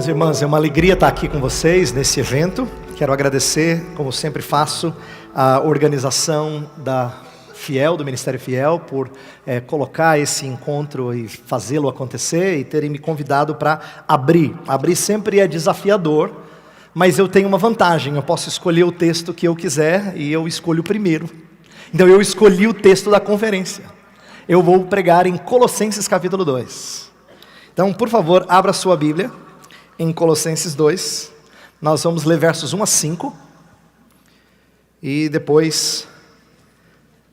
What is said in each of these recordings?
Minhas irmãs, é uma alegria estar aqui com vocês nesse evento. Quero agradecer, como sempre faço, a organização do Ministério Fiel, por colocar esse encontro e fazê-lo acontecer e terem me convidado para abrir. Abrir sempre é desafiador, mas eu tenho uma vantagem, eu posso escolher o texto que eu quiser e eu escolho o primeiro. Então eu escolhi o texto da conferência. Eu vou pregar em Colossenses capítulo 2. Então, por favor, abra sua Bíblia em Colossenses 2. Nós vamos ler versos 1 a 5. E depois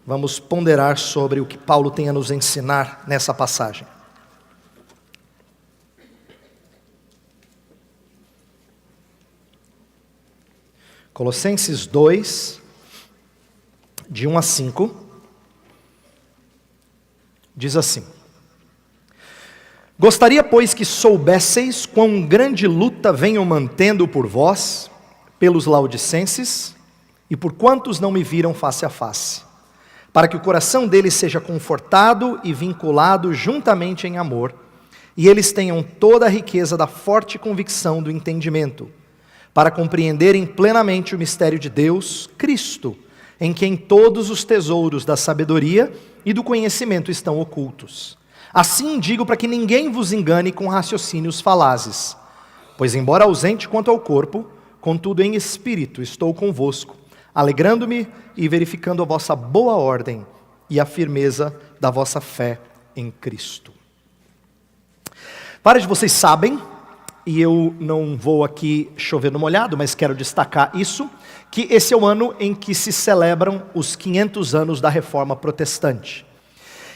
vamos ponderar sobre o que Paulo tem a nos ensinar nessa passagem. Colossenses 2, de 1 a 5, diz assim: Gostaria, pois, que soubesseis quão grande luta venho mantendo por vós, pelos laodicenses, e por quantos não me viram face a face, para que o coração deles seja confortado e vinculado juntamente em amor, e eles tenham toda a riqueza da forte convicção do entendimento, para compreenderem plenamente o mistério de Deus, Cristo, em quem todos os tesouros da sabedoria e do conhecimento estão ocultos. Assim digo para que ninguém vos engane com raciocínios falazes. Pois embora ausente quanto ao corpo, contudo em espírito estou convosco, alegrando-me e verificando a vossa boa ordem e a firmeza da vossa fé em Cristo. Vários de vocês sabem, e eu não vou aqui chover no molhado, mas quero destacar isso, que esse é o ano em que se celebram os 500 anos da Reforma Protestante.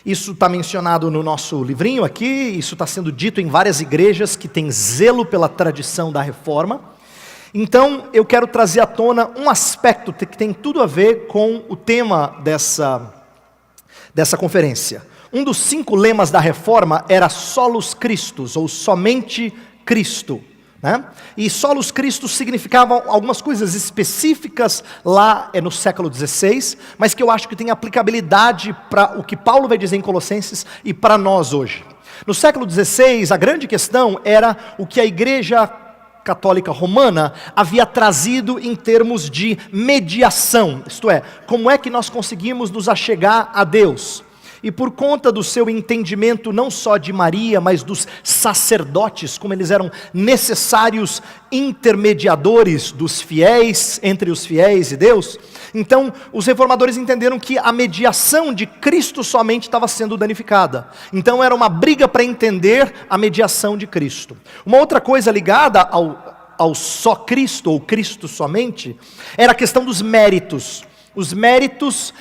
Isso está mencionado no nosso livrinho aqui, isso está sendo dito em várias igrejas que têm zelo pela tradição da Reforma. Então, eu quero trazer à tona um aspecto que tem tudo a ver com o tema dessa conferência. Um dos 5 lemas da Reforma era Solus Christus, ou somente Cristo. E Solus Christus significava algumas coisas específicas lá no século XVI, mas que eu acho que tem aplicabilidade para o que Paulo vai dizer em Colossenses e para nós hoje. No século XVI, a grande questão era o que a Igreja Católica Romana havia trazido em termos de mediação, isto é, como é que nós conseguimos nos achegar a Deus. E por conta do seu entendimento não só de Maria, mas dos sacerdotes, como eles eram necessários intermediadores dos fiéis, entre os fiéis e Deus, então os reformadores entenderam que a mediação de Cristo somente estava sendo danificada. Então era uma briga para entender a mediação de Cristo. Uma outra coisa ligada ao só Cristo, ou Cristo somente, era a questão dos méritos. Os méritos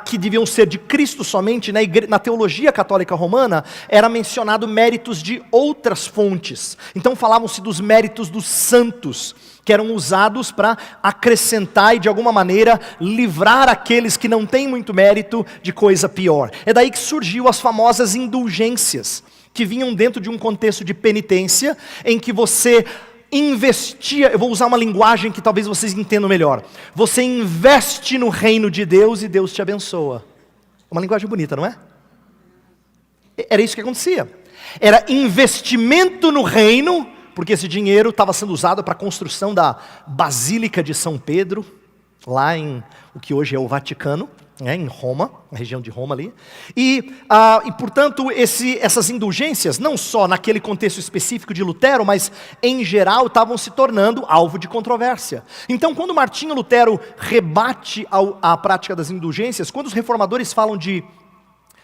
que deviam ser de Cristo somente, na teologia católica romana, era mencionado méritos de outras fontes. Então falavam-se dos méritos dos santos, que eram usados para acrescentar e de alguma maneira livrar aqueles que não têm muito mérito de coisa pior. É daí que surgiu as famosas indulgências, que vinham dentro de um contexto de penitência, em que você investia, eu vou usar uma linguagem que talvez vocês entendam melhor. Você investe no reino de Deus e Deus te abençoa. Uma linguagem bonita, não é? Era isso que acontecia. Era investimento no reino, porque esse dinheiro estava sendo usado para a construção da Basílica de São Pedro, lá em o que hoje é o Vaticano, em Roma, na região de Roma ali. E portanto, essas indulgências, não só naquele contexto específico de Lutero, mas em geral estavam se tornando alvo de controvérsia. Então, quando Martinho Lutero rebate a prática das indulgências, quando os reformadores falam de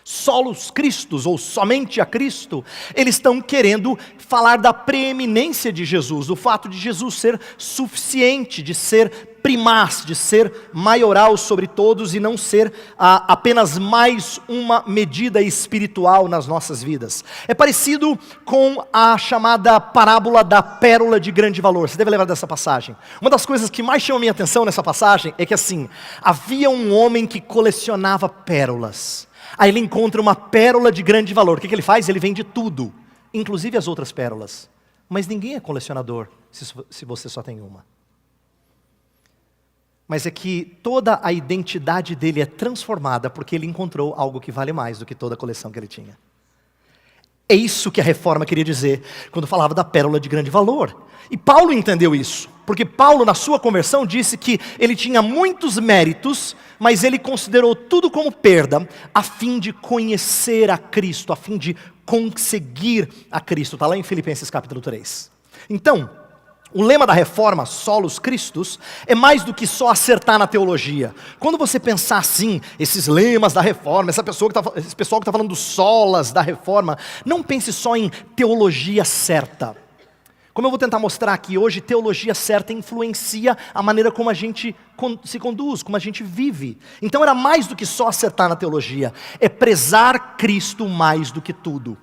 Solus Christus, ou somente a Cristo, eles estão querendo falar da preeminência de Jesus, do fato de Jesus ser suficiente, de ser primaz, de ser maioral sobre todos e não ser apenas mais uma medida espiritual nas nossas vidas. É parecido com a chamada parábola da pérola de grande valor. Você deve lembrar dessa passagem. Uma das coisas que mais chama a minha atenção nessa passagem é que assim, havia um homem que colecionava pérolas. Aí ele encontra uma pérola de grande valor. O que ele faz? Ele vende tudo, inclusive as outras pérolas. Mas ninguém é colecionador se você só tem uma. Mas é que toda a identidade dele é transformada porque ele encontrou algo que vale mais do que toda a coleção que ele tinha. É isso que a reforma queria dizer quando falava da pérola de grande valor. E Paulo entendeu isso, porque Paulo, na sua conversão, disse que ele tinha muitos méritos, mas ele considerou tudo como perda, a fim de conhecer a Cristo, a fim de conseguir a Cristo. Está lá em Filipenses capítulo 3. Então, o lema da reforma, Solus Christus, é mais do que só acertar na teologia. Quando você pensar assim, esses lemas da reforma, esse pessoal que está falando dos solas da reforma, não pense só em teologia certa. Como eu vou tentar mostrar aqui hoje, teologia certa influencia a maneira como a gente se conduz, como a gente vive. Então era mais do que só acertar na teologia, é prezar Cristo mais do que tudo.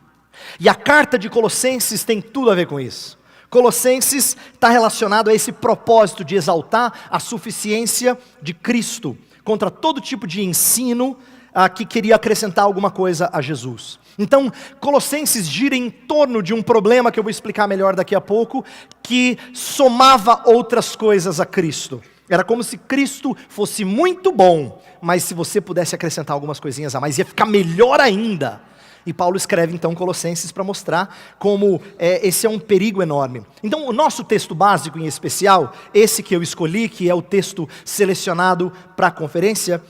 E a carta de Colossenses tem tudo a ver com isso. Colossenses está relacionado a esse propósito de exaltar a suficiência de Cristo contra todo tipo de ensino que queria acrescentar alguma coisa a Jesus. Então, Colossenses gira em torno de um problema que eu vou explicar melhor daqui a pouco, que somava outras coisas a Cristo. Era como se Cristo fosse muito bom, mas se você pudesse acrescentar algumas coisinhas a mais, ia ficar melhor ainda. E Paulo escreve então Colossenses para mostrar como esse é um perigo enorme. Então o nosso texto básico em especial, esse que eu escolhi, que é o texto selecionado para a conferência,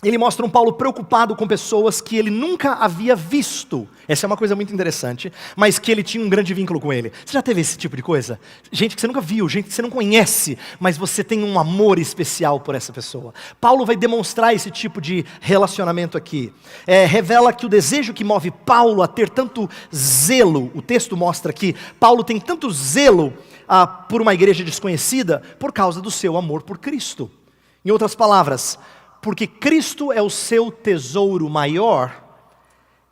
ele mostra um Paulo preocupado com pessoas que ele nunca havia visto. Essa é uma coisa muito interessante, mas que ele tinha um grande vínculo com ele. Você já teve esse tipo de coisa? Gente que você nunca viu, gente que você não conhece, mas você tem um amor especial por essa pessoa. Paulo vai demonstrar esse tipo de relacionamento aqui. Revela que o desejo que move Paulo a ter tanto zelo, o texto mostra que Paulo tem tanto zelo por uma igreja desconhecida, por causa do seu amor por Cristo. Em outras palavras, porque Cristo é o seu tesouro maior,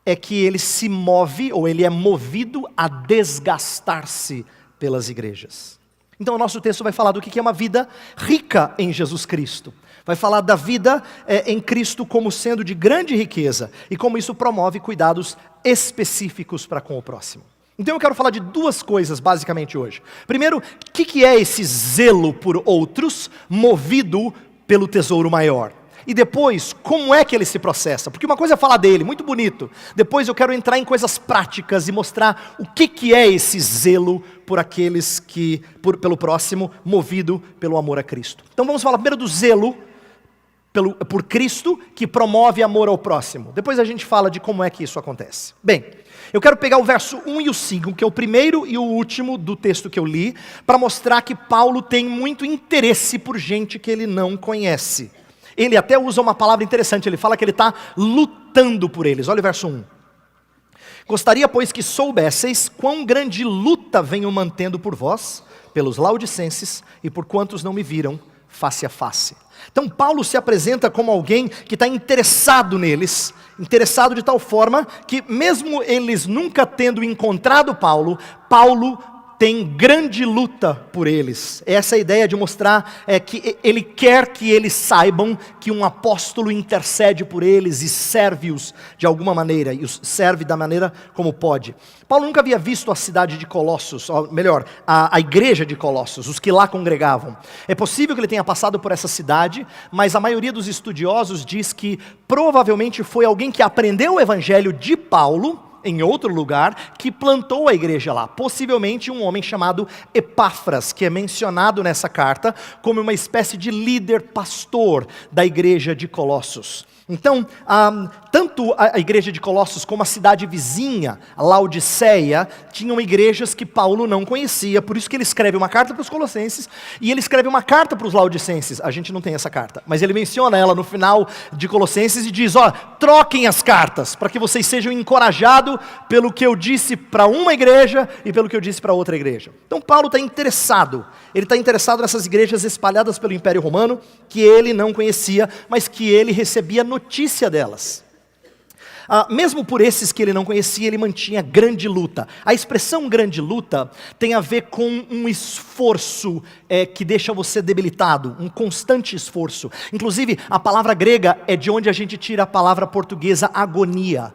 é que ele se move, ou ele é movido a desgastar-se pelas igrejas. Então o nosso texto vai falar do que é uma vida rica em Jesus Cristo. Vai falar da vida em Cristo como sendo de grande riqueza, e como isso promove cuidados específicos para com o próximo. Então eu quero falar de duas coisas basicamente hoje. Primeiro, o que é esse zelo por outros, movido pelo tesouro maior? E depois, como é que ele se processa? Porque uma coisa é falar dele, muito bonito. Depois eu quero entrar em coisas práticas e mostrar o que é esse zelo por aqueles pelo próximo, movido pelo amor a Cristo. Então vamos falar primeiro do zelo por Cristo, que promove amor ao próximo. Depois a gente fala de como é que isso acontece. Bem, eu quero pegar o verso 1 e o 5, que é o primeiro e o último do texto que eu li, para mostrar que Paulo tem muito interesse por gente que ele não conhece. Ele até usa uma palavra interessante, ele fala que ele está lutando por eles. Olha o verso 1. Gostaria, pois, que soubesseis quão grande luta venho mantendo por vós, pelos laodicenses e por quantos não me viram face a face. Então Paulo se apresenta como alguém que está interessado neles, interessado de tal forma que mesmo eles nunca tendo encontrado Paulo tem grande luta por eles. Essa é a ideia de mostrar que ele quer que eles saibam que um apóstolo intercede por eles e serve-os de alguma maneira, e os serve da maneira como pode. Paulo nunca havia visto a cidade de Colossos, ou melhor, a igreja de Colossos, os que lá congregavam. É possível que ele tenha passado por essa cidade, mas a maioria dos estudiosos diz que provavelmente foi alguém que aprendeu o evangelho de Paulo em outro lugar, que plantou a igreja lá. Possivelmente um homem chamado Epáfras, que é mencionado nessa carta como uma espécie de líder pastor da igreja de Colossos. Então, tanto a igreja de Colossos como a cidade vizinha, a Laodiceia, tinham igrejas que Paulo não conhecia, por isso que ele escreve uma carta para os colossenses, e ele escreve uma carta para os laodicenses. A gente não tem essa carta, mas ele menciona ela no final de Colossenses e diz, troquem as cartas, para que vocês sejam encorajados pelo que eu disse para uma igreja e pelo que eu disse para outra igreja. Então Paulo está interessado, ele está interessado nessas igrejas espalhadas pelo Império Romano, que ele não conhecia, mas que ele recebia notícia delas. Mesmo por esses que ele não conhecia, ele mantinha grande luta. A expressão grande luta tem a ver com um esforço que deixa você debilitado, um constante esforço. Inclusive, a palavra grega é de onde a gente tira a palavra portuguesa agonia.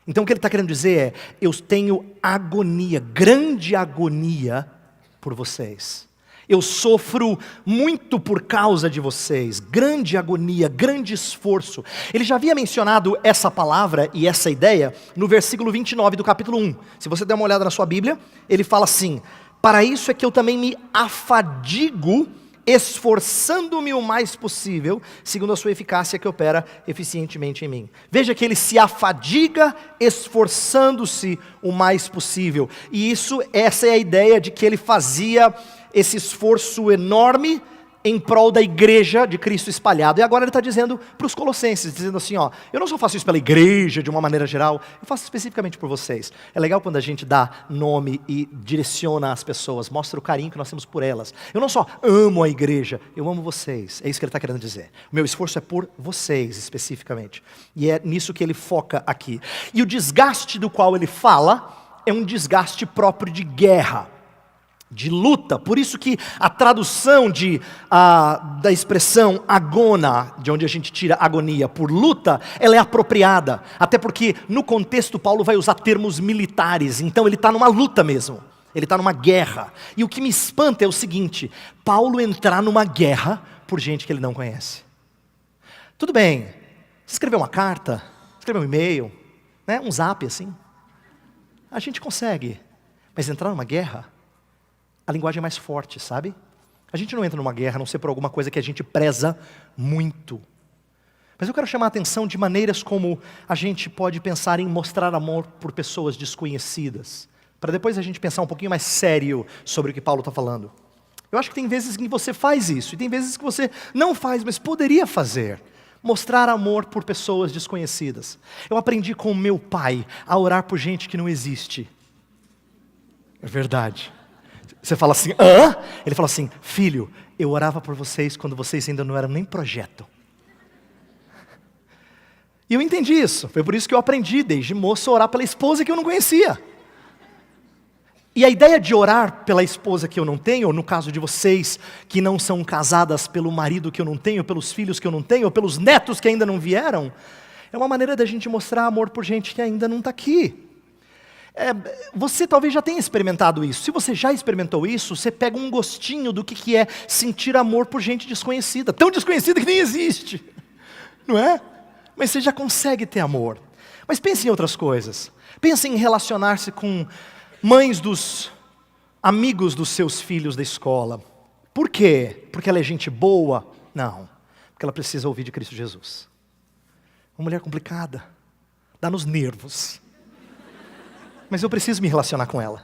Então o que ele está querendo dizer é, eu tenho agonia, grande agonia por vocês. Eu sofro muito por causa de vocês, grande agonia, grande esforço. Ele já havia mencionado essa palavra e essa ideia no versículo 29 do capítulo 1. Se você der uma olhada na sua Bíblia, ele fala assim: para isso é que eu também me afadigo, esforçando-me o mais possível, segundo a sua eficácia que opera eficientemente em mim. Veja que ele se afadiga, esforçando-se o mais possível. E essa é a ideia de que ele fazia esse esforço enorme em prol da igreja de Cristo espalhado. E agora ele está dizendo para os colossenses, dizendo assim, ó, eu não só faço isso pela igreja de uma maneira geral, eu faço especificamente por vocês. É legal quando a gente dá nome e direciona as pessoas, mostra o carinho que nós temos por elas. Eu não só amo a igreja, eu amo vocês. É isso que ele está querendo dizer. O meu esforço é por vocês especificamente. E é nisso que ele foca aqui. E o desgaste do qual ele fala é um desgaste próprio de guerra, de luta. Por isso que a tradução da expressão agona, de onde a gente tira agonia, por luta, ela é apropriada. Até porque no contexto Paulo vai usar termos militares, então ele está numa luta mesmo. Ele está numa guerra. E o que me espanta é o seguinte: Paulo entrar numa guerra por gente que ele não conhece. Tudo bem, escrever uma carta, escrever um e-mail, né, um zap assim, a gente consegue. Mas entrar numa guerra, a linguagem é mais forte, sabe? A gente não entra numa guerra a não ser por alguma coisa que a gente preza muito. Mas eu quero chamar a atenção de maneiras como a gente pode pensar em mostrar amor por pessoas desconhecidas, para depois a gente pensar um pouquinho mais sério sobre o que Paulo está falando. Eu acho que tem vezes em que você faz isso, e tem vezes que você não faz, mas poderia fazer. Mostrar amor por pessoas desconhecidas. Eu aprendi com o meu pai a orar por gente que não existe. É verdade. Você fala assim, hã? Ele fala assim, filho, eu orava por vocês quando vocês ainda não eram nem projeto. E eu entendi isso, foi por isso que eu aprendi desde moço a orar pela esposa que eu não conhecia. E a ideia de orar pela esposa que eu não tenho, ou no caso de vocês que não são casadas pelo marido que eu não tenho, pelos filhos que eu não tenho, ou pelos netos que ainda não vieram, é uma maneira da gente mostrar amor por gente que ainda não está aqui. Você talvez já tenha experimentado isso. Se você já experimentou isso, você pega um gostinho do que é sentir amor por gente desconhecida. Tão desconhecida que nem existe. Não é? Mas você já consegue ter amor. Mas pense em outras coisas. Pense em relacionar-se com mães dos amigos dos seus filhos da escola. Por quê? Porque ela é gente boa? Não. Porque ela precisa ouvir de Cristo Jesus. Uma mulher complicada. Dá nos nervos. Mas eu preciso me relacionar com ela,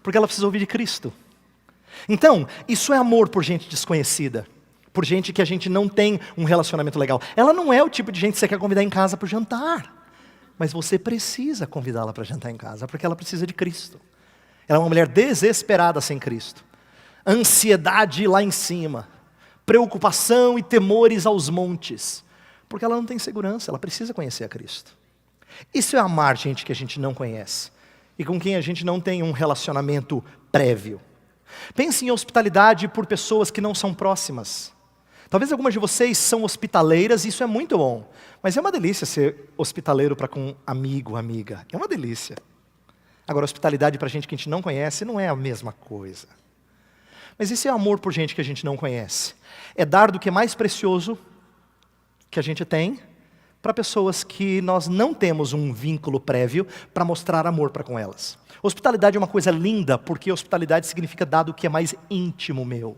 porque ela precisa ouvir de Cristo. Então, isso é amor por gente desconhecida, por gente que a gente não tem um relacionamento legal. Ela não é o tipo de gente que você quer convidar em casa para o jantar, mas você precisa convidá-la para jantar em casa, porque ela precisa de Cristo. Ela é uma mulher desesperada sem Cristo, ansiedade lá em cima, preocupação e temores aos montes, porque ela não tem segurança, ela precisa conhecer a Cristo. Isso é amar gente que a gente não conhece e com quem a gente não tem um relacionamento prévio. Pense em hospitalidade por pessoas que não são próximas. Talvez algumas de vocês são hospitaleiras e isso é muito bom. Mas é uma delícia ser hospitaleiro para com amigo, amiga. É uma delícia. Agora, hospitalidade para gente que a gente não conhece não é a mesma coisa. Mas isso é amor por gente que a gente não conhece. É dar do que é mais precioso que a gente tem para pessoas que nós não temos um vínculo prévio para mostrar amor para com elas. Hospitalidade é uma coisa linda, porque hospitalidade significa dar do que é mais íntimo meu.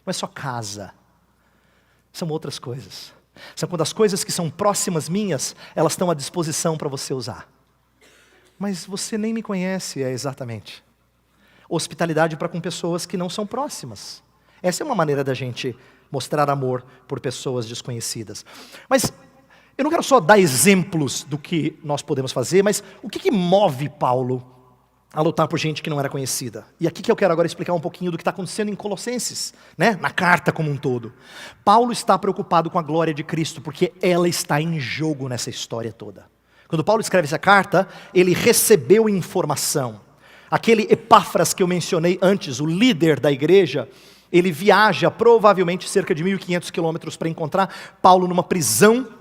Não é só casa. São outras coisas. São quando as coisas que são próximas minhas, elas estão à disposição para você usar. Mas você nem me conhece, exatamente. Hospitalidade para com pessoas que não são próximas. Essa é uma maneira da gente mostrar amor por pessoas desconhecidas. Mas eu não quero só dar exemplos do que nós podemos fazer, mas o que move Paulo a lutar por gente que não era conhecida? E aqui que eu quero agora explicar um pouquinho do que está acontecendo em Colossenses, né? Na carta como um todo. Paulo está preocupado com a glória de Cristo, porque ela está em jogo nessa história toda. Quando Paulo escreve essa carta, ele recebeu informação. Aquele Epáfras que eu mencionei antes, o líder da igreja, ele viaja provavelmente cerca de 1.500 quilômetros para encontrar Paulo numa prisão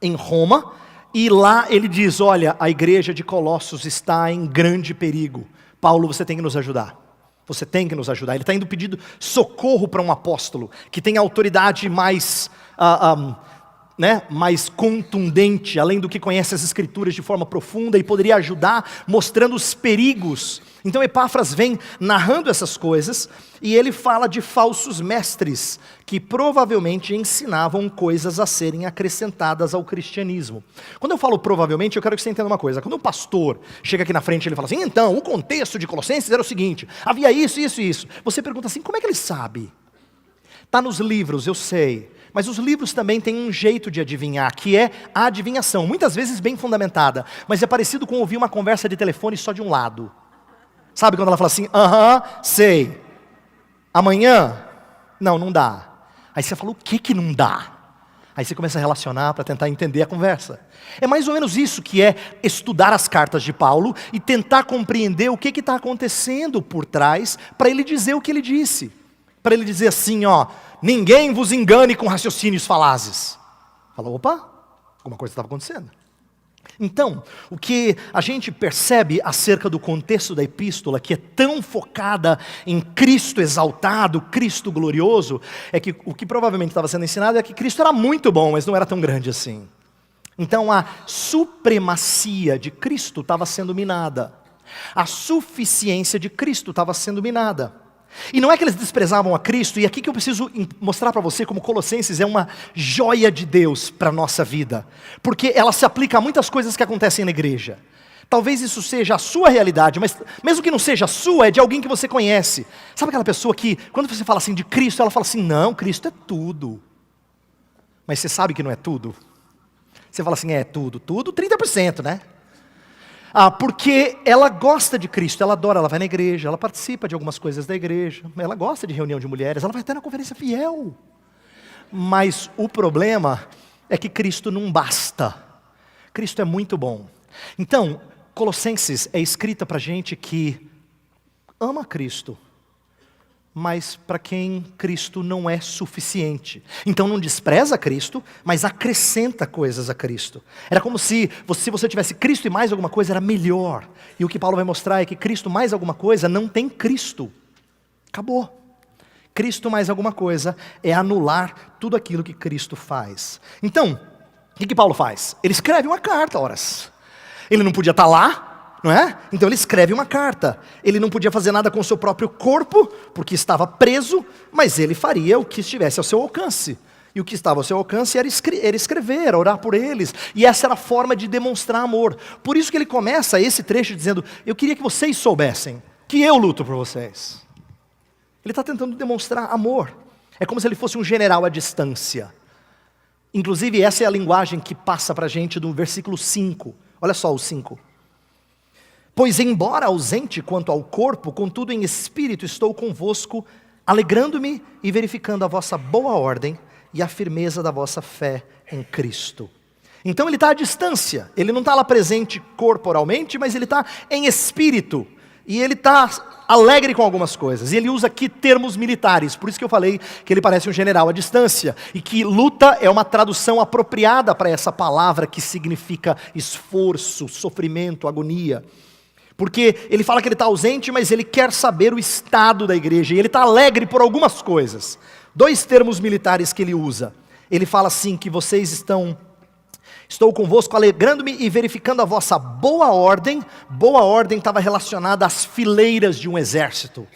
em Roma, e lá ele diz, olha, a igreja de Colossos está em grande perigo. Paulo, você tem que nos ajudar. Você tem que nos ajudar. Ele está indo pedindo socorro para um apóstolo que tem autoridade mais mais contundente, além do que conhece as Escrituras de forma profunda e poderia ajudar mostrando os perigos. Então Epáfras vem narrando essas coisas e ele fala de falsos mestres que provavelmente ensinavam coisas a serem acrescentadas ao cristianismo. Quando eu falo provavelmente, eu quero que você entenda uma coisa. Quando o pastor chega aqui na frente e ele fala assim, então, o contexto de Colossenses era o seguinte, havia isso, isso e isso. Você pergunta assim, como é que ele sabe? Está nos livros, eu sei. Mas os livros também têm um jeito de adivinhar, que é a adivinhação, muitas vezes bem fundamentada, mas é parecido com ouvir uma conversa de telefone só de um lado. Sabe quando ela fala assim, sei, amanhã? Não dá. Aí você fala, o que não dá? Aí você começa a relacionar para tentar entender a conversa. É mais ou menos isso que é estudar as cartas de Paulo e tentar compreender o que está acontecendo por trás para ele dizer o que ele disse. Para ele dizer assim, ninguém vos engane com raciocínios falazes. Fala, opa, alguma coisa estava acontecendo. Então, o que a gente percebe acerca do contexto da epístola, que é tão focada em Cristo exaltado, Cristo glorioso, é que o que provavelmente estava sendo ensinado é que Cristo era muito bom, mas não era tão grande assim. Então a supremacia de Cristo estava sendo minada. A suficiência de Cristo estava sendo minada. E não é que eles desprezavam a Cristo, e aqui que eu preciso mostrar para você como Colossenses é uma joia de Deus para a nossa vida, porque ela se aplica a muitas coisas que acontecem na igreja. Talvez isso seja a sua realidade, mas mesmo que não seja a sua, é de alguém que você conhece. Sabe aquela pessoa que, quando você fala assim de Cristo, ela fala assim, não, Cristo é tudo. Mas você sabe que não é tudo? Você fala assim, é tudo 30%, né? Porque ela gosta de Cristo, ela adora, ela vai na igreja, ela participa de algumas coisas da igreja, ela gosta de reunião de mulheres, ela vai até na conferência fiel. Mas o problema é que Cristo não basta. Cristo é muito bom. Então, Colossenses é escrita para gente que ama Cristo, mas para quem Cristo não é suficiente. Então não despreza Cristo, mas acrescenta coisas a Cristo. Era como se você tivesse Cristo e mais alguma coisa, era melhor. E o que Paulo vai mostrar é que Cristo mais alguma coisa não tem Cristo. Acabou. Cristo mais alguma coisa é anular tudo aquilo que Cristo faz. Então, o que Paulo faz? Ele escreve uma carta, horas. Ele não podia estar lá, não é? Então ele escreve uma carta. Ele não podia fazer nada com o seu próprio corpo, porque estava preso, mas ele faria o que estivesse ao seu alcance. E o que estava ao seu alcance era escrever, era orar por eles. E essa era a forma de demonstrar amor. Por isso que ele começa esse trecho dizendo, eu queria que vocês soubessem que eu luto por vocês. Ele está tentando demonstrar amor. É como se ele fosse um general à distância. Inclusive essa é a linguagem que passa para a gente do versículo 5. Olha só o 5. Pois embora ausente quanto ao corpo, contudo em espírito estou convosco, alegrando-me e verificando a vossa boa ordem e a firmeza da vossa fé em Cristo. Então ele está à distância, ele não está lá presente corporalmente, mas ele está em espírito. E ele está alegre com algumas coisas. E ele usa aqui termos militares, por isso que eu falei que ele parece um general à distância. E que luta é uma tradução apropriada para essa palavra que significa esforço, sofrimento, agonia. Porque ele fala que ele está ausente, mas ele quer saber o estado da igreja. E ele está alegre por algumas coisas. 2 termos militares que ele usa. Ele fala assim, que vocês estou convosco alegrando-me e verificando a vossa boa ordem. Boa ordem estava relacionada às fileiras de um exército.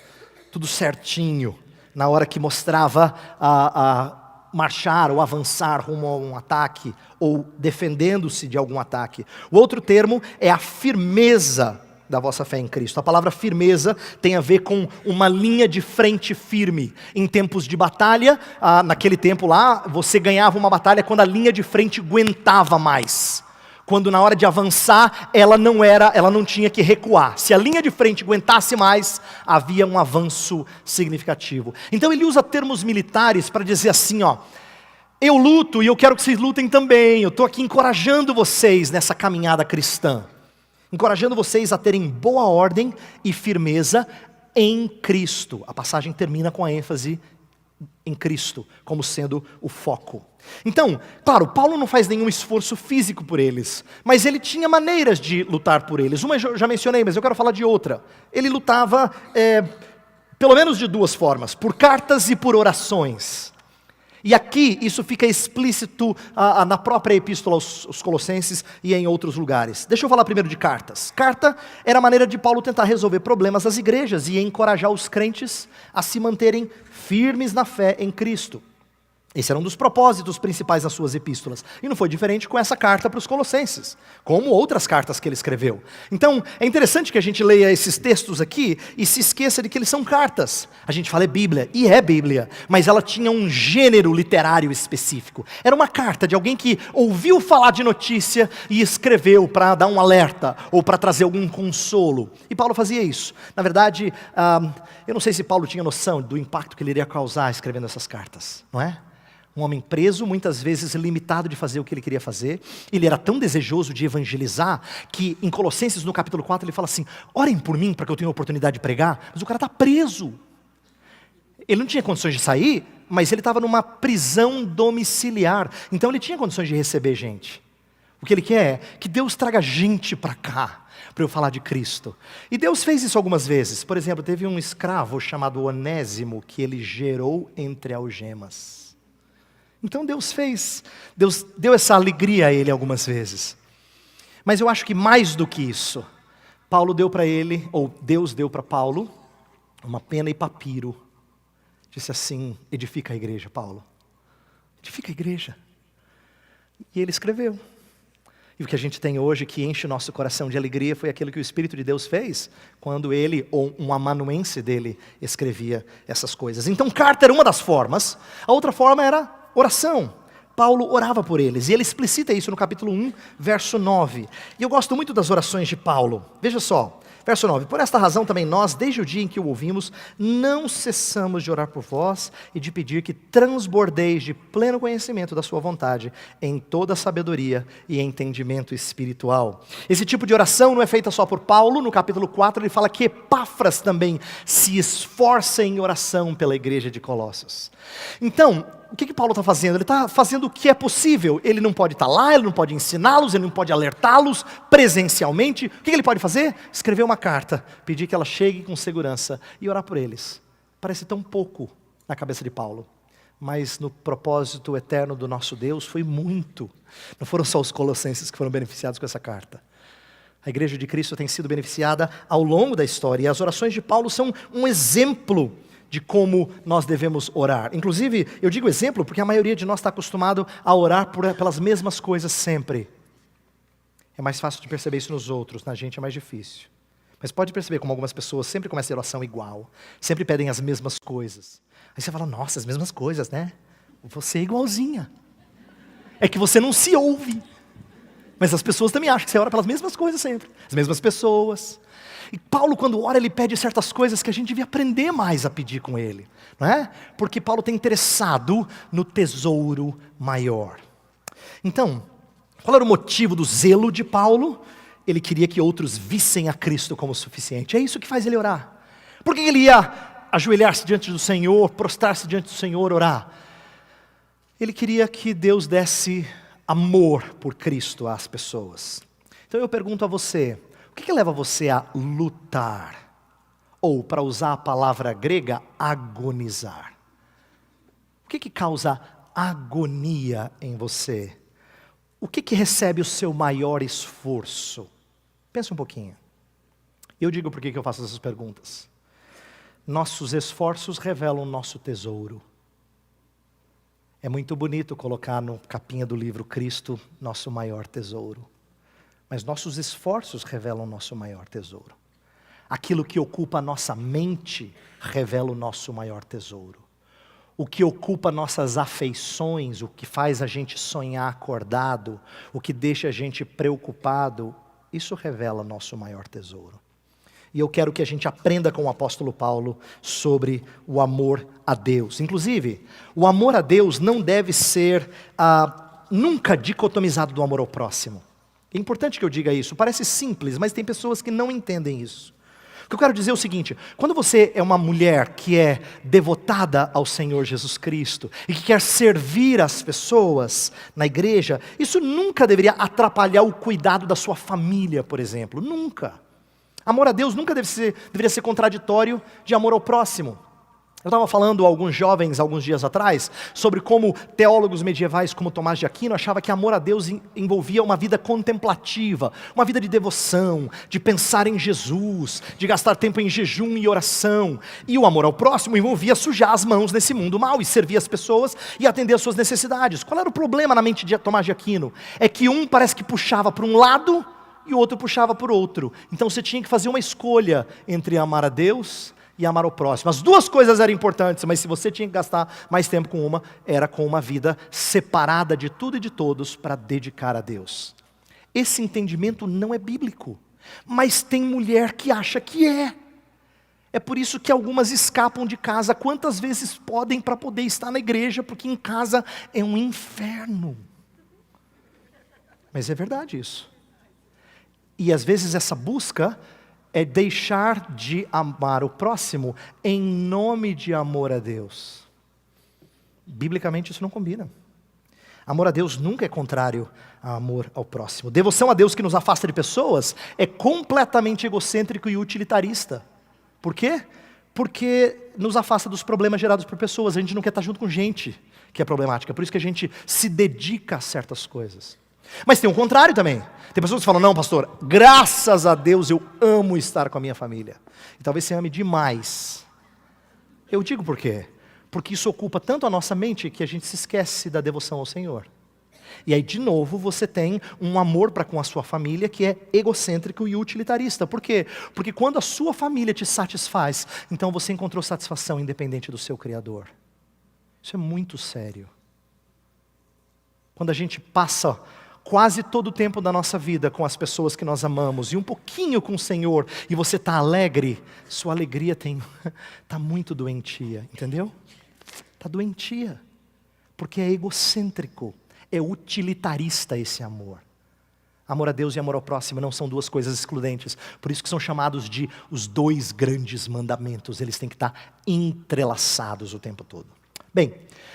Tudo certinho. Na hora que mostrava a marchar ou avançar rumo a um ataque. Ou defendendo-se de algum ataque. O outro termo é a firmeza da vossa fé em Cristo. A palavra firmeza tem a ver com uma linha de frente firme. Em tempos de batalha, naquele tempo lá, você ganhava uma batalha quando a linha de frente aguentava mais. Quando na hora de avançar, ela não tinha que recuar. Se a linha de frente aguentasse mais, havia um avanço significativo. Então ele usa termos militares para dizer assim, eu luto e eu quero que vocês lutem também. Eu estou aqui encorajando vocês nessa caminhada cristã. Encorajando vocês a terem boa ordem e firmeza em Cristo. A passagem termina com a ênfase em Cristo, como sendo o foco. Então, claro, Paulo não faz nenhum esforço físico por eles, mas ele tinha maneiras de lutar por eles. Uma eu já mencionei, mas eu quero falar de outra. Ele lutava pelo menos de duas formas, por cartas e por orações. E aqui isso fica explícito na própria epístola aos Colossenses e em outros lugares. Deixa eu falar primeiro de cartas. Carta era a maneira de Paulo tentar resolver problemas das igrejas e encorajar os crentes a se manterem firmes na fé em Cristo. Esse era um dos propósitos principais das suas epístolas. E não foi diferente com essa carta para os Colossenses, como outras cartas que ele escreveu. Então, é interessante que a gente leia esses textos aqui e se esqueça de que eles são cartas. A gente fala é Bíblia, e é Bíblia, mas ela tinha um gênero literário específico. Era uma carta de alguém que ouviu falar de notícia e escreveu para dar um alerta ou para trazer algum consolo. E Paulo fazia isso. Na verdade, eu não sei se Paulo tinha noção do impacto que ele iria causar escrevendo essas cartas, não é? Um homem preso, muitas vezes limitado de fazer o que ele queria fazer. Ele era tão desejoso de evangelizar, que em Colossenses, no capítulo 4, ele fala assim, orem por mim para que eu tenha a oportunidade de pregar, mas o cara está preso. Ele não tinha condições de sair, mas ele estava numa prisão domiciliar, então ele tinha condições de receber gente. O que ele quer é que Deus traga gente para cá, para eu falar de Cristo. E Deus fez isso algumas vezes. Por exemplo, teve um escravo chamado Onésimo, que ele gerou entre algemas. Então Deus deu essa alegria a ele algumas vezes. Mas eu acho que mais do que isso, Paulo deu para ele, ou Deus deu para Paulo, uma pena e papiro. Disse assim, edifica a igreja, Paulo. Edifica a igreja. E ele escreveu. E o que a gente tem hoje que enche o nosso coração de alegria foi aquilo que o Espírito de Deus fez, quando ele, ou um amanuense dele, escrevia essas coisas. Então carta era uma das formas, a outra forma era oração. Paulo orava por eles, e ele explicita isso no capítulo 1, verso 9. E eu gosto muito das orações de Paulo. Veja só, verso 9. Por esta razão também nós, desde o dia em que o ouvimos, não cessamos de orar por vós e de pedir que transbordeis de pleno conhecimento da sua vontade, em toda sabedoria e entendimento espiritual. Esse tipo de oração não é feita só por Paulo. No capítulo 4 ele fala que Epáfras também se esforça em oração pela igreja de Colossos. Então, o que Paulo está fazendo? Ele está fazendo o que é possível. Ele não pode estar lá, ele não pode ensiná-los, ele não pode alertá-los presencialmente. O que ele pode fazer? Escrever uma carta, pedir que ela chegue com segurança e orar por eles. Parece tão pouco na cabeça de Paulo, mas no propósito eterno do nosso Deus foi muito. Não foram só os colossenses que foram beneficiados com essa carta. A igreja de Cristo tem sido beneficiada ao longo da história, e as orações de Paulo são um exemplo de como nós devemos orar. Inclusive, eu digo exemplo porque a maioria de nós está acostumado a orar pelas mesmas coisas sempre. É mais fácil de perceber isso nos outros, na gente é mais difícil. Mas pode perceber como algumas pessoas sempre começam a oração igual, sempre pedem as mesmas coisas. Aí você fala, nossa, as mesmas coisas, né? Você é igualzinha. É que você não se ouve. Mas as pessoas também acham que você ora pelas mesmas coisas sempre. As mesmas pessoas. E Paulo, quando ora, ele pede certas coisas que a gente devia aprender mais a pedir com ele, não é? Porque Paulo está interessado no tesouro maior. Então, qual era o motivo do zelo de Paulo? Ele queria que outros vissem a Cristo como suficiente. É isso que faz ele orar. Por que ele ia ajoelhar-se diante do Senhor, prostrar-se diante do Senhor, orar? Ele queria que Deus desse amor por Cristo às pessoas. Então eu pergunto a você, o que leva você a lutar? Ou, para usar a palavra grega, agonizar. O que causa agonia em você? O que recebe o seu maior esforço? Pensa um pouquinho. Eu digo por que eu faço essas perguntas. Nossos esforços revelam o nosso tesouro. É muito bonito colocar no capinha do livro Cristo, nosso maior tesouro. Mas nossos esforços revelam o nosso maior tesouro. Aquilo que ocupa a nossa mente revela o nosso maior tesouro. O que ocupa nossas afeições, o que faz a gente sonhar acordado, o que deixa a gente preocupado, isso revela o nosso maior tesouro. E eu quero que a gente aprenda com o apóstolo Paulo sobre o amor a Deus. Inclusive, o amor a Deus não deve ser nunca dicotomizado do amor ao próximo. É importante que eu diga isso. Parece simples, mas tem pessoas que não entendem isso. O que eu quero dizer é o seguinte: quando você é uma mulher que é devotada ao Senhor Jesus Cristo e que quer servir as pessoas na igreja, isso nunca deveria atrapalhar o cuidado da sua família, por exemplo. Nunca. Amor a Deus nunca deveria ser contraditório de amor ao próximo. Eu estava falando a alguns jovens, alguns dias atrás, sobre como teólogos medievais como Tomás de Aquino achavam que amor a Deus envolvia uma vida contemplativa, uma vida de devoção, de pensar em Jesus, de gastar tempo em jejum e oração. E o amor ao próximo envolvia sujar as mãos nesse mundo mal e servir as pessoas e atender às suas necessidades. Qual era o problema na mente de Tomás de Aquino? É que um parece que puxava para um lado e o outro puxava para o outro. Então você tinha que fazer uma escolha entre amar a Deus e amar o próximo. As duas coisas eram importantes, mas se você tinha que gastar mais tempo com uma, era com uma vida separada de tudo e de todos para dedicar a Deus. Esse entendimento não é bíblico, mas tem mulher que acha que é. É por isso que algumas escapam de casa quantas vezes podem para poder estar na igreja, porque em casa é um inferno. Mas é verdade isso. E às vezes essa busca é deixar de amar o próximo em nome de amor a Deus. Biblicamente isso não combina. Amor a Deus nunca é contrário a amor ao próximo. Devoção a Deus que nos afasta de pessoas é completamente egocêntrico e utilitarista. Por quê? Porque nos afasta dos problemas gerados por pessoas. A gente não quer estar junto com gente que é problemática. Por isso que a gente se dedica a certas coisas. Mas tem o contrário também. Tem pessoas que falam, não pastor, graças a Deus eu amo estar com a minha família. E talvez você ame demais. Eu digo por quê? Porque isso ocupa tanto a nossa mente que a gente se esquece da devoção ao Senhor. E aí de novo você tem um amor para com a sua família que é egocêntrico e utilitarista. Por quê? Porque quando a sua família te satisfaz, então você encontrou satisfação independente do seu Criador. Isso é muito sério. Quando a gente passa quase todo o tempo da nossa vida com as pessoas que nós amamos e um pouquinho com o Senhor e você está alegre, sua alegria está muito doentia, entendeu? Está doentia, porque é egocêntrico, é utilitarista esse amor. Amor a Deus e amor ao próximo não são duas coisas excludentes, por isso que são chamados de os dois grandes mandamentos, eles têm que estar entrelaçados o tempo todo. Bem,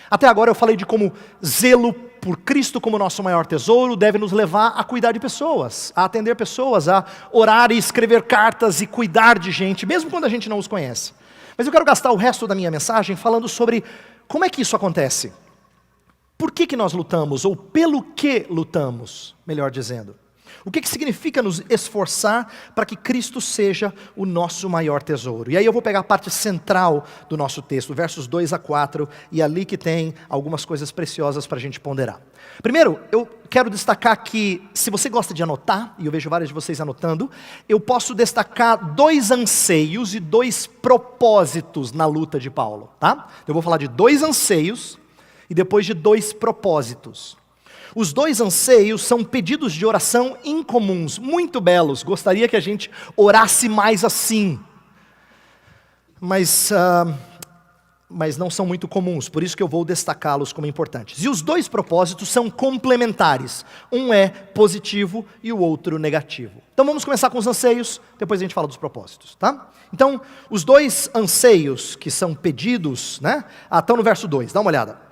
até agora eu falei de como zelo por Cristo como nosso maior tesouro deve nos levar a cuidar de pessoas, a atender pessoas, a orar e escrever cartas e cuidar de gente, mesmo quando a gente não os conhece. Mas eu quero gastar o resto da minha mensagem falando sobre como é que isso acontece. Por que nós lutamos, ou pelo que lutamos, melhor dizendo. O que significa nos esforçar para que Cristo seja o nosso maior tesouro? E aí eu vou pegar a parte central do nosso texto, versos 2 a 4, e ali que tem algumas coisas preciosas para a gente ponderar. Primeiro, eu quero destacar que, se você gosta de anotar, e eu vejo vários de vocês anotando, eu posso destacar 2 anseios e 2 propósitos na luta de Paulo, tá? Eu vou falar de 2 anseios e depois de 2 propósitos. Os 2 anseios são pedidos de oração incomuns, muito belos. Gostaria que a gente orasse mais assim. Mas não são muito comuns, por isso que eu vou destacá-los como importantes. E os 2 propósitos são complementares. Um é positivo e o outro negativo. Então vamos começar com os anseios, depois a gente fala dos propósitos, tá? Então, os 2 anseios que são pedidos, né? Estão no verso 2, dá uma olhada.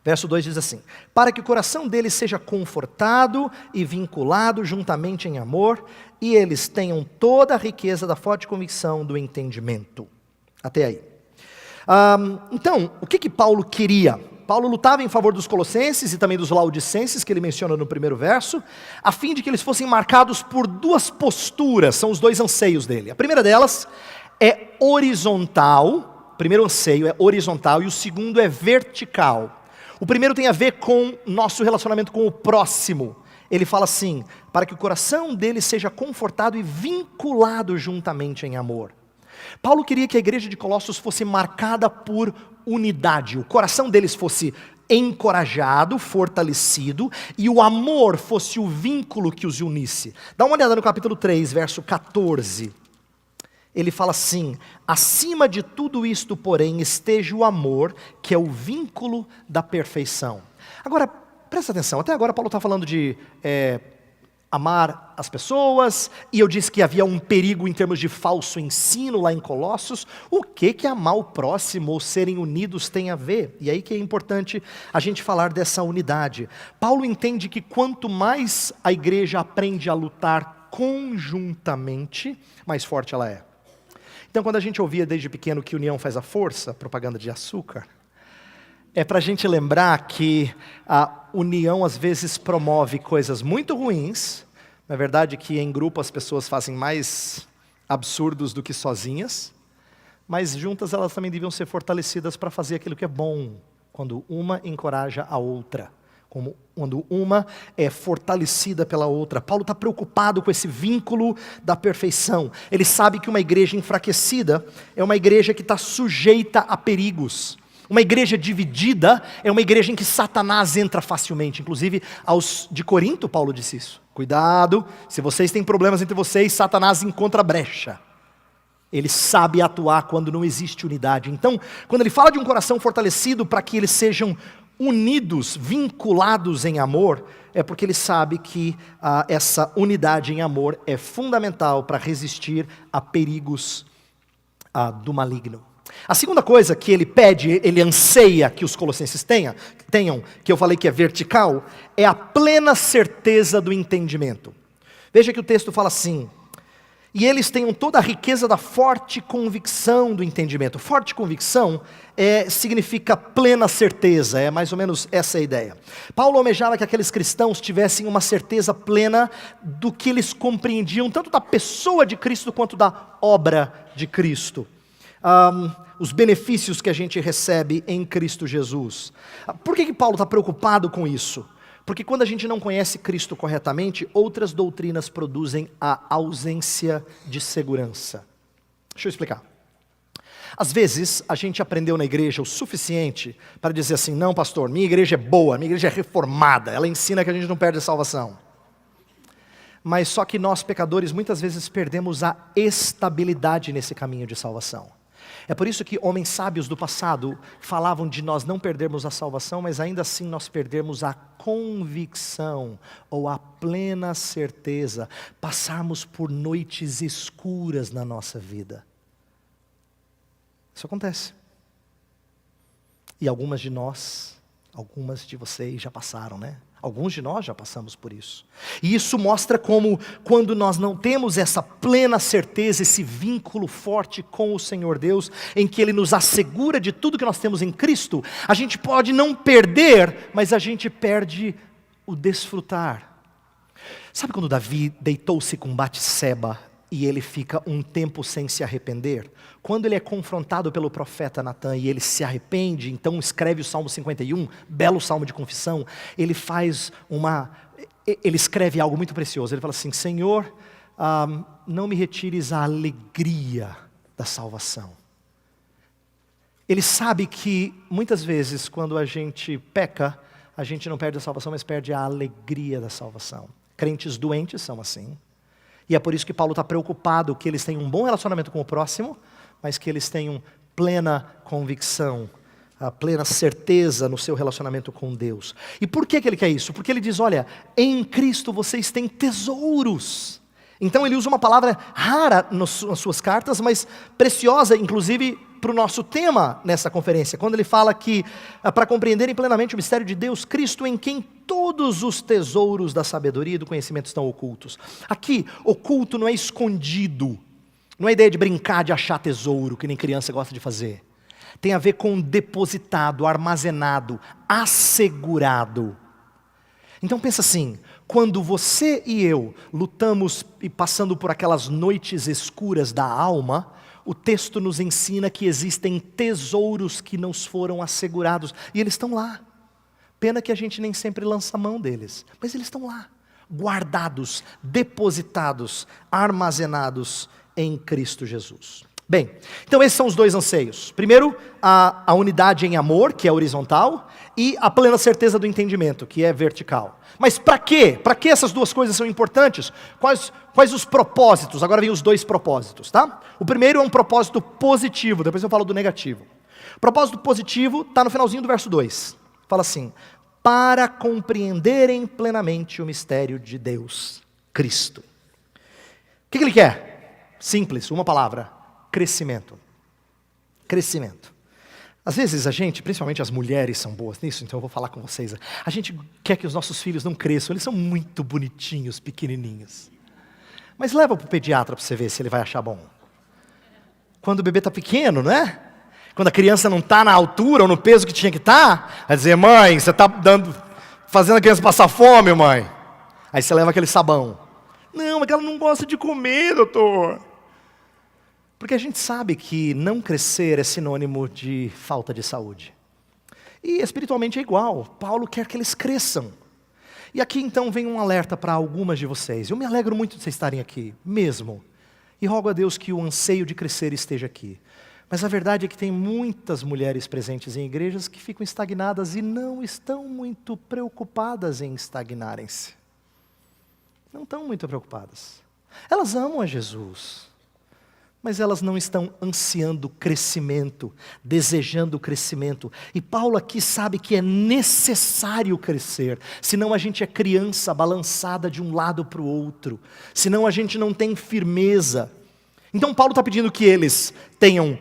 Verso 2 diz assim: para que o coração deles seja confortado e vinculado juntamente em amor, e eles tenham toda a riqueza da forte convicção do entendimento. Até aí. Então, o que Paulo queria? Paulo lutava em favor dos colossenses e também dos laodicenses, que ele menciona no primeiro verso, a fim de que eles fossem marcados por 2 posturas, são os 2 anseios dele. A primeira delas é horizontal, o primeiro anseio é horizontal e o segundo é vertical. O primeiro tem a ver com nosso relacionamento com o próximo. Ele fala assim, para que o coração dele seja confortado e vinculado juntamente em amor. Paulo queria que a igreja de Colossos fosse marcada por unidade. O coração deles fosse encorajado, fortalecido, e o amor fosse o vínculo que os unisse. Dá uma olhada no capítulo 3, verso 14. Ele fala assim: acima de tudo isto, porém, esteja o amor, que é o vínculo da perfeição. Agora, presta atenção, até agora Paulo está falando de amar as pessoas, e eu disse que havia um perigo em termos de falso ensino lá em Colossos. O que amar o próximo ou serem unidos tem a ver? E aí que é importante a gente falar dessa unidade. Paulo entende que quanto mais a igreja aprende a lutar conjuntamente, mais forte ela é. Então, quando a gente ouvia desde pequeno que união faz a força, propaganda de açúcar, é para a gente lembrar que a união às vezes promove coisas muito ruins. Na verdade, que em grupo as pessoas fazem mais absurdos do que sozinhas, mas juntas elas também deviam ser fortalecidas para fazer aquilo que é bom, quando uma encoraja a outra, quando uma é fortalecida pela outra. Paulo está preocupado com esse vínculo da perfeição. Ele sabe que uma igreja enfraquecida é uma igreja que está sujeita a perigos. Uma igreja dividida é uma igreja em que Satanás entra facilmente. Inclusive, aos de Corinto, Paulo disse isso. Cuidado, se vocês têm problemas entre vocês, Satanás encontra brecha. Ele sabe atuar quando não existe unidade. Então, quando ele fala de um coração fortalecido para que eles sejam unidos, vinculados em amor, é porque ele sabe que essa unidade em amor é fundamental para resistir a perigos do maligno. A segunda coisa que ele pede, ele anseia que os colossenses tenham, que eu falei que é vertical, é a plena certeza do entendimento. Veja que o texto fala assim: e eles tenham toda a riqueza da forte convicção do entendimento. Forte convicção significa plena certeza, é mais ou menos essa a ideia. Paulo almejava que aqueles cristãos tivessem uma certeza plena do que eles compreendiam, tanto da pessoa de Cristo quanto da obra de Cristo. Os benefícios que a gente recebe em Cristo Jesus. Por que Paulo está preocupado com isso? Porque quando a gente não conhece Cristo corretamente, outras doutrinas produzem a ausência de segurança. Deixa eu explicar. Às vezes, a gente aprendeu na igreja o suficiente para dizer assim: não, pastor, minha igreja é boa, minha igreja é reformada, ela ensina que a gente não perde a salvação. Mas só que nós, pecadores, muitas vezes perdemos a estabilidade nesse caminho de salvação. É por isso que homens sábios do passado falavam de nós não perdermos a salvação, mas ainda assim nós perdermos a convicção ou a plena certeza, passarmos por noites escuras na nossa vida. Isso acontece. E algumas de vocês já passaram, né? Alguns de nós já passamos por isso. E isso mostra como, quando nós não temos essa plena certeza, esse vínculo forte com o Senhor Deus, em que Ele nos assegura de tudo que nós temos em Cristo, a gente pode não perder, mas a gente perde o desfrutar. Sabe quando Davi deitou-se com Batseba e ele fica um tempo sem se arrepender? Quando ele é confrontado pelo profeta Natan e ele se arrepende, então escreve o Salmo 51, belo salmo de confissão, ele escreve algo muito precioso. Ele fala assim: Senhor, não me retires a alegria da salvação. Ele sabe que muitas vezes quando a gente peca, a gente não perde a salvação, mas perde a alegria da salvação. Crentes doentes são assim. E é por isso que Paulo está preocupado que eles tenham um bom relacionamento com o próximo, mas que eles tenham plena convicção, a plena certeza no seu relacionamento com Deus. E por que ele quer isso? Porque ele diz: olha, em Cristo vocês têm tesouros. Então ele usa uma palavra rara nas suas cartas, mas preciosa, inclusive, para o nosso tema nessa conferência. Quando ele fala que, para compreenderem plenamente o mistério de Deus, Cristo, em quem todos os tesouros da sabedoria e do conhecimento estão ocultos. Aqui, oculto não é escondido. Não é ideia de brincar, de achar tesouro, que nem criança gosta de fazer. Tem a ver com depositado, armazenado, assegurado. Então pensa assim: quando você e eu lutamos e passando por aquelas noites escuras da alma, o texto nos ensina que existem tesouros que nos foram assegurados. E eles estão lá. Pena que a gente nem sempre lança a mão deles. Mas eles estão lá, guardados, depositados, armazenados em Cristo Jesus. Bem, então esses são os dois anseios. Primeiro, a unidade em amor, que é horizontal, e a plena certeza do entendimento, que é vertical. Mas para quê? Para que essas duas coisas são importantes? Quais os propósitos? Agora vem os dois propósitos, tá? O primeiro é um propósito positivo, depois eu falo do negativo. O propósito positivo está no finalzinho do verso 2. Fala assim: para compreenderem plenamente o mistério de Deus, Cristo. O que ele quer? Simples, uma palavra: crescimento. Crescimento. Às vezes a gente, principalmente as mulheres são boas nisso, então eu vou falar com vocês. A gente quer que os nossos filhos não cresçam, eles são muito bonitinhos, pequenininhos. Mas leva para o pediatra para você ver se ele vai achar bom. Quando o bebê está pequeno, não é? Quando a criança não está na altura ou no peso que tinha que estar, vai dizer, mãe, você está fazendo a criança passar fome, mãe. Aí você leva aquele sabão. Não, é que ela não gosta de comer, doutor. Porque a gente sabe que não crescer é sinônimo de falta de saúde. E espiritualmente é igual. Paulo quer que eles cresçam. E aqui então vem um alerta para algumas de vocês. Eu me alegro muito de vocês estarem aqui, mesmo. E rogo a Deus que o anseio de crescer esteja aqui. Mas a verdade é que tem muitas mulheres presentes em igrejas que ficam estagnadas e não estão muito preocupadas em estagnarem-se. Não estão muito preocupadas. Elas amam a Jesus, mas elas não estão ansiando crescimento, desejando crescimento. E Paulo aqui sabe que é necessário crescer, senão a gente é criança balançada de um lado para o outro, senão a gente não tem firmeza. Então Paulo está pedindo que eles tenham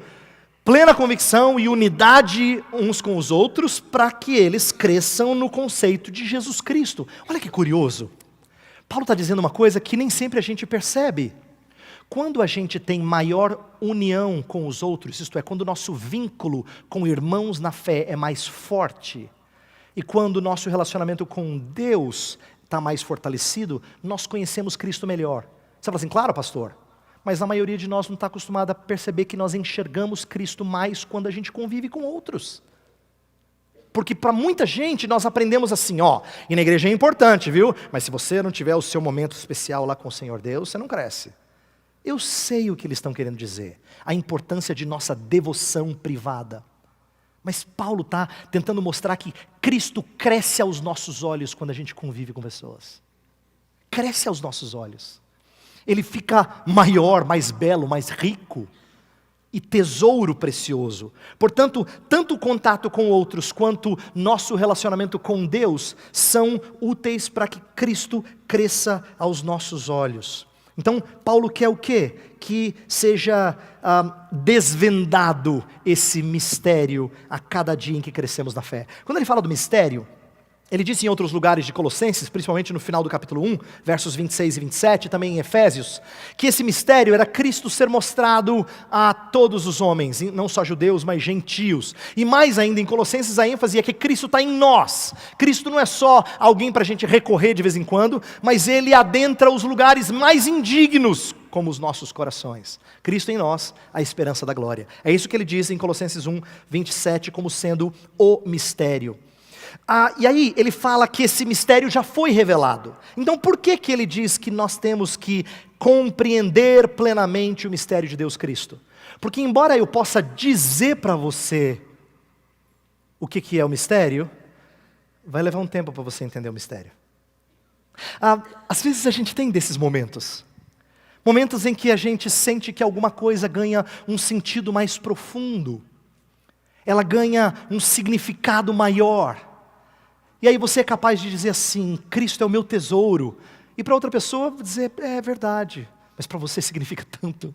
plena convicção e unidade uns com os outros, para que eles cresçam no conceito de Jesus Cristo. Olha que curioso. Paulo está dizendo uma coisa que nem sempre a gente percebe. Quando a gente tem maior união com os outros, isto é, quando o nosso vínculo com irmãos na fé é mais forte, e quando o nosso relacionamento com Deus está mais fortalecido, nós conhecemos Cristo melhor. Você fala assim, claro, pastor, mas a maioria de nós não está acostumada a perceber que nós enxergamos Cristo mais quando a gente convive com outros. Porque para muita gente nós aprendemos assim, e na igreja é importante, viu? Mas se você não tiver o seu momento especial lá com o Senhor Deus, você não cresce. Eu sei o que eles estão querendo dizer, a importância de nossa devoção privada. Mas Paulo está tentando mostrar que Cristo cresce aos nossos olhos quando a gente convive com pessoas. Cresce aos nossos olhos. Ele fica maior, mais belo, mais rico e tesouro precioso. Portanto, tanto o contato com outros quanto nosso relacionamento com Deus são úteis para que Cristo cresça aos nossos olhos. Então, Paulo quer o quê? Que seja desvendado esse mistério a cada dia em que crescemos na fé. Quando ele fala do mistério, ele disse em outros lugares de Colossenses, principalmente no final do capítulo 1, versos 26 e 27, também em Efésios, que esse mistério era Cristo ser mostrado a todos os homens, não só judeus, mas gentios. E mais ainda, em Colossenses a ênfase é que Cristo está em nós. Cristo não é só alguém para a gente recorrer de vez em quando, mas Ele adentra os lugares mais indignos, como os nossos corações. Cristo em nós, a esperança da glória. É isso que ele diz em Colossenses 1, 27, como sendo o mistério. E aí ele fala que esse mistério já foi revelado. Então por que ele diz que nós temos que compreender plenamente o mistério de Deus Cristo? Porque embora eu possa dizer para você o que é o mistério, vai levar um tempo para você entender o mistério. Às vezes a gente tem desses momentos. Momentos em que a gente sente que alguma coisa ganha um sentido mais profundo. Ela ganha um significado maior. E aí você é capaz de dizer assim, Cristo é o meu tesouro. E para outra pessoa dizer, é verdade. Mas para você significa tanto.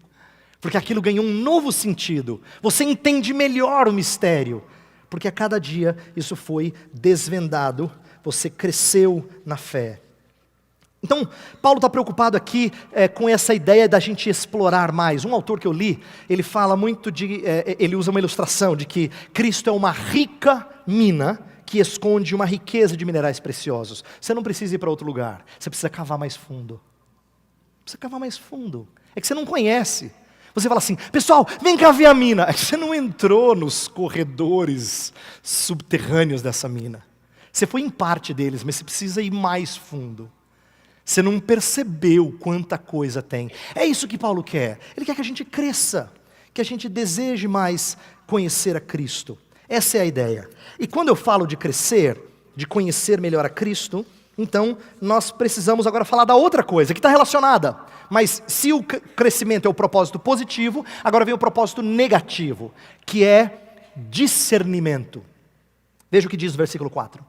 Porque aquilo ganhou um novo sentido. Você entende melhor o mistério. Porque a cada dia isso foi desvendado. Você cresceu na fé. Então, Paulo está preocupado aqui com essa ideia da gente explorar mais. Um autor que eu li, ele fala muito ele usa uma ilustração de que Cristo é uma rica mina que esconde uma riqueza de minerais preciosos. Você não precisa ir para outro lugar, você precisa cavar mais fundo. Precisa cavar mais fundo. É que você não conhece. Você fala assim, pessoal, vem cá ver a mina. É que você não entrou nos corredores subterrâneos dessa mina. Você foi em parte deles, mas você precisa ir mais fundo. Você não percebeu quanta coisa tem. É isso que Paulo quer. Ele quer que a gente cresça, que a gente deseje mais conhecer a Cristo. Essa é a ideia. E quando eu falo de crescer, de conhecer melhor a Cristo, então nós precisamos agora falar da outra coisa, que está relacionada. Mas se o crescimento é o propósito positivo, agora vem o propósito negativo, que é discernimento. Veja o que diz o versículo 4.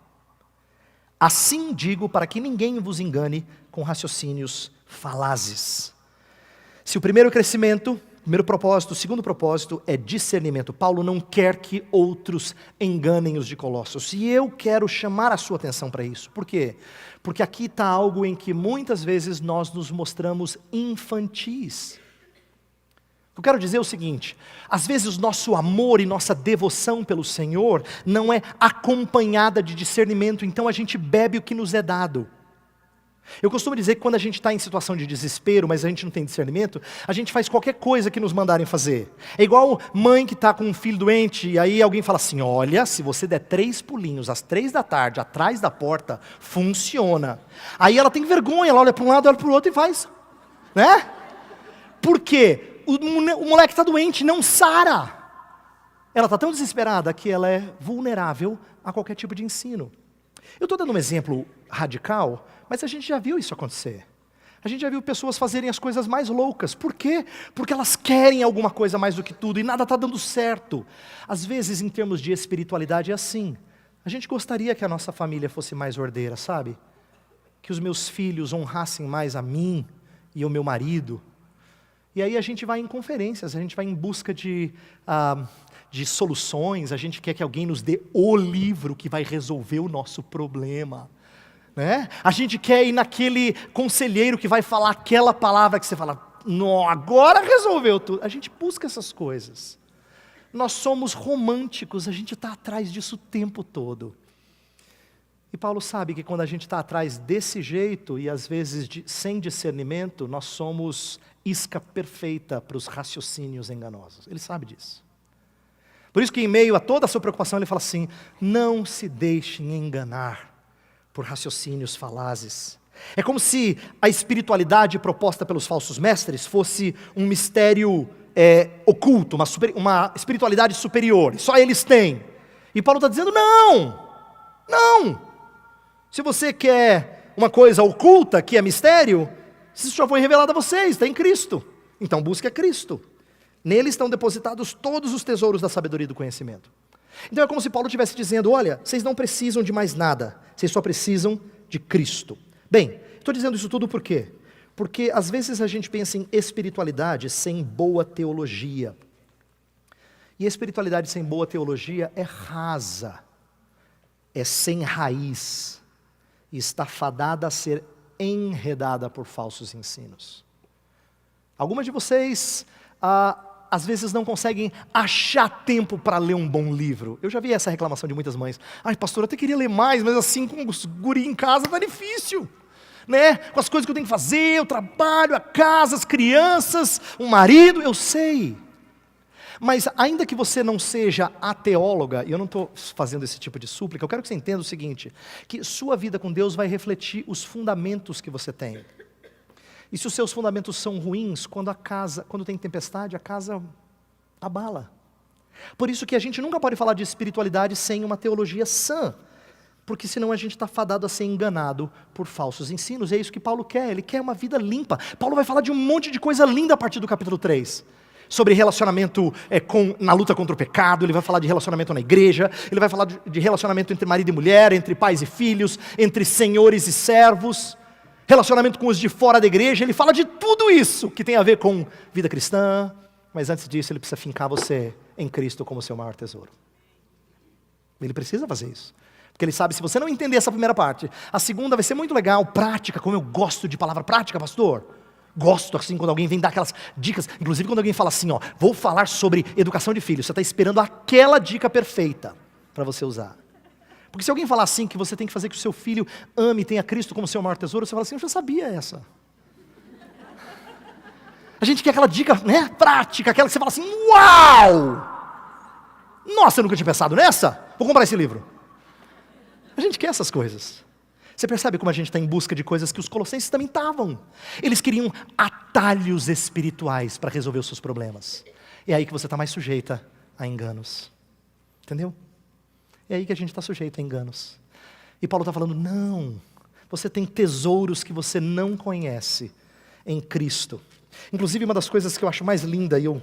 Assim digo para que ninguém vos engane com raciocínios falazes. Se o primeiro crescimento Primeiro propósito. O segundo propósito é discernimento. Paulo não quer que outros enganem os de Colossos. E eu quero chamar a sua atenção para isso. Por quê? Porque aqui está algo em que muitas vezes nós nos mostramos infantis. Eu quero dizer o seguinte: às vezes nosso amor e nossa devoção pelo Senhor não é acompanhada de discernimento, então a gente bebe o que nos é dado. Eu costumo dizer que quando a gente está em situação de desespero, mas a gente não tem discernimento, a gente faz qualquer coisa que nos mandarem fazer. É igual mãe que está com um filho doente, e aí alguém fala assim: olha, se você der 3 pulinhos às 3 da tarde, atrás da porta, funciona. Aí ela tem vergonha, ela olha para um lado, olha para o outro e faz. Né? Por quê? O moleque está doente, não sara. Ela está tão desesperada que ela é vulnerável a qualquer tipo de ensino. Eu estou dando um exemplo radical, mas a gente já viu isso acontecer. A gente já viu pessoas fazerem as coisas mais loucas. Por quê? Porque elas querem alguma coisa mais do que tudo e nada está dando certo. Às vezes, em termos de espiritualidade, é assim. A gente gostaria que a nossa família fosse mais ordeira, sabe? Que os meus filhos honrassem mais a mim e ao meu marido. E aí a gente vai em conferências, a gente vai em busca de soluções, a gente quer que alguém nos dê o livro que vai resolver o nosso problema. Né? A gente quer ir naquele conselheiro que vai falar aquela palavra que você fala: não, agora resolveu tudo. A gente busca essas coisas. Nós somos românticos, a gente está atrás disso o tempo todo. E Paulo sabe que quando a gente está atrás desse jeito, e às vezes sem discernimento, nós somos isca perfeita para os raciocínios enganosos. Ele sabe disso. Por isso que em meio a toda a sua preocupação, ele fala assim: não se deixem enganar por raciocínios falazes. É como se a espiritualidade proposta pelos falsos mestres fosse um mistério oculto, uma espiritualidade superior, só eles têm. E Paulo está dizendo: não. Se você quer uma coisa oculta, que é mistério, isso já foi revelado a vocês, está em Cristo. Então busque a Cristo. Nele estão depositados todos os tesouros da sabedoria e do conhecimento. Então é como se Paulo estivesse dizendo: olha, vocês não precisam de mais nada, vocês só precisam de Cristo. Bem, estou dizendo isso tudo por quê? Porque às vezes a gente pensa em espiritualidade sem boa teologia. E a espiritualidade sem boa teologia é rasa, é sem raiz, e está fadada a ser enredada por falsos ensinos. Algumas de vocês, às vezes não conseguem achar tempo para ler um bom livro. Eu já vi essa reclamação de muitas mães: ai pastor, eu até queria ler mais, mas assim com os guri em casa tá difícil. Né? Com as coisas que eu tenho que fazer, o trabalho, a casa, as crianças, o marido, eu sei. Mas ainda que você não seja a teóloga, e eu não estou fazendo esse tipo de súplica, eu quero que você entenda o seguinte: que sua vida com Deus vai refletir os fundamentos que você tem. E se os seus fundamentos são ruins, quando tem tempestade, a casa abala. Por isso que a gente nunca pode falar de espiritualidade sem uma teologia sã, porque senão a gente está fadado a ser enganado por falsos ensinos. E é isso que Paulo quer, ele quer uma vida limpa. Paulo vai falar de um monte de coisa linda a partir do capítulo 3. Sobre relacionamento na luta contra o pecado, ele vai falar de relacionamento na igreja, ele vai falar de relacionamento entre marido e mulher, entre pais e filhos, entre senhores e servos, relacionamento com os de fora da igreja. Ele fala de tudo isso que tem a ver com vida cristã, mas antes disso ele precisa fincar você em Cristo como seu maior tesouro. Ele precisa fazer isso, porque ele sabe, se você não entender essa primeira parte, a segunda vai ser muito legal, prática, como eu gosto de palavra prática, pastor. Gosto assim quando alguém vem dar aquelas dicas, inclusive quando alguém fala assim, vou falar sobre educação de filhos, você está esperando aquela dica perfeita para você usar. Porque se alguém falar assim, que você tem que fazer que o seu filho ame e tenha Cristo como seu maior tesouro, você fala assim: eu já sabia essa. A gente quer aquela dica, né, prática, aquela que você fala assim: uau! Nossa, eu nunca tinha pensado nessa, vou comprar esse livro. A gente quer essas coisas. Você percebe como a gente está em busca de coisas que os colossenses também estavam. Eles queriam atalhos espirituais para resolver os seus problemas. É aí que você está mais sujeita a enganos. Entendeu? É aí que a gente está sujeito a enganos. E Paulo está falando: não, você tem tesouros que você não conhece em Cristo. Inclusive, uma das coisas que eu acho mais linda, e eu